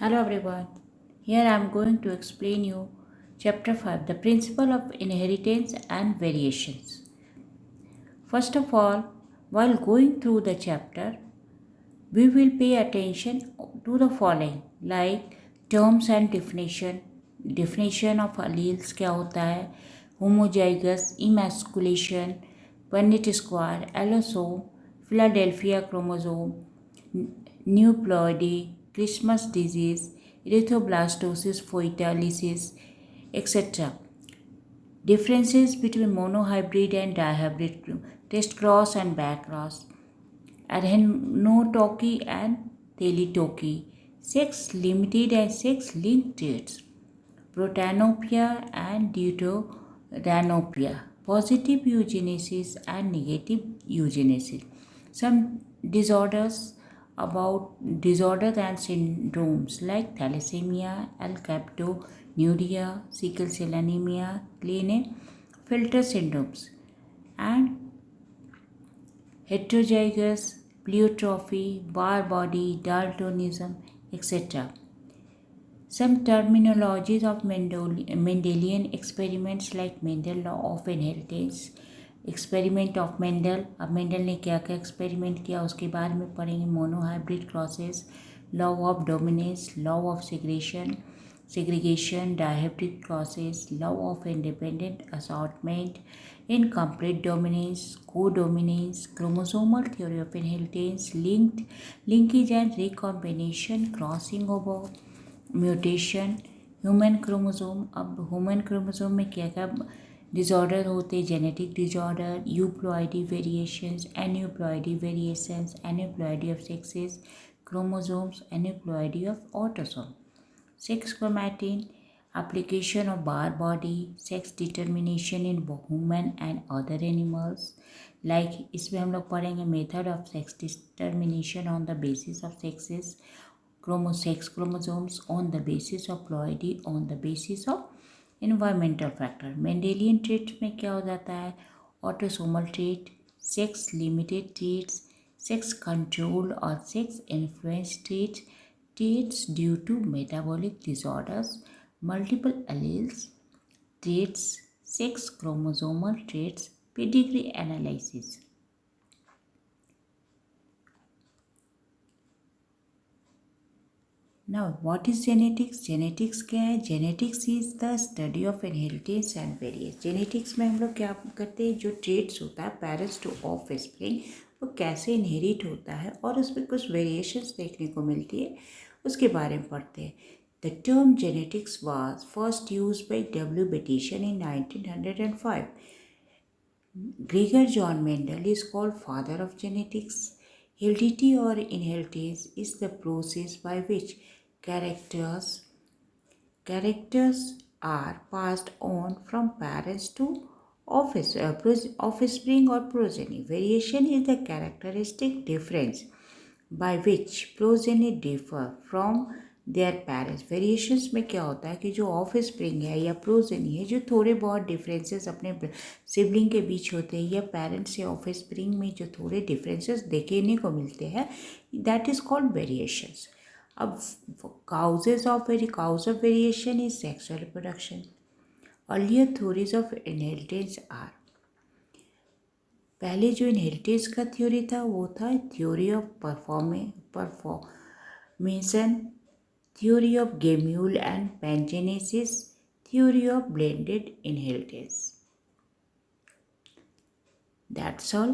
Hello everyone. Here I am going to explain you chapter 5, the principle of inheritance and variations. First of all, while going through the chapter, we will pay attention to the following like terms and definition of alleles क्या होता है, homozygous emasculation, Punnett square, allosome, Philadelphia chromosome, neuploidy, Christmas disease, erythroblastosis foetalis, etc. Differences between monohybrid and dihybrid, test cross and back cross, Arhenotoky and Teletoky, sex limited and sex linked traits, Protanopia and Deuteranopia, positive eugenesis and negative eugenesis. Some disorders and syndromes like thalassemia, alkaptonuria, sickle cell anemia, Klinefelter syndromes, and heterozygous pleiotrophy, Barr body, Daltonism, etc. Some terminologies of Mendelian experiments like Mendel law of inheritance, experiment of Mendel. अब Mendel ने क्या क्या experiment किया उसके बारे में पढ़ेंगे. Monohybrid crosses, law of dominance, law of segregation, dihybrid crosses, law of independent assortment, incomplete dominance, codominance, chromosomal theory of inheritance, linkage and recombination, crossing over, mutation, human chromosome. अब human chromosome में क्या क्या disorder होते, genetic disorder, euploidy variations, aneuploidy variations, aneuploidy of sexes, chromosomes, aneuploidy of autosome, sex chromatin, application of Barr body, sex determination in human and other animals. like इसमें हम लोग पढ़ेंगे method of sex determination on the basis of sexes, sex chromosomes on the basis of ploidy, on the basis of environmental factor. Mendelian traits में क्या हो जाता है, autosomal trait, sex limited traits, sex control और sex influence traits, traits due to metabolic disorders, multiple alleles traits, sex chromosomal traits, pedigree analysis. Now, what is genetics? Genetics क्या है? Genetics is the study of inheritance and variance. Genetics में हम लोग क्या करते हैं, जो traits होता है parents to offspring, वो कैसे inherit होता है और उसमें कुछ variations देखने को मिलती है, उसके बारे में पढ़ते हैं. The term genetics was first used by W. Bettison in 1905. Gregor John Mendel is called father of genetics. Heredity or inheritance is the process by which characters are passed on from parents to offspring or progeny. Variation is the characteristic difference by which progeny differ from their parents. Variations में क्या होता है कि जो of spring है या progeny है, जो थोड़े बहुत डिफरेंसेस अपने सिबलिंग के बीच होते हैं या पेरेंट्स या ऑफ स्प्रिंग में जो थोड़े डिफरेंसेस देखने को मिलते हैं, दैट इज़ कॉल्ड वेरिएशंस. अब cause of variation is sexual reproduction. Earlier theories of inheritance are, पहले जो इनहेरिटेंस का थ्योरी था वो था theory of preformation, theory of gamule and pangenesis, theory of blended inheritance. That's all.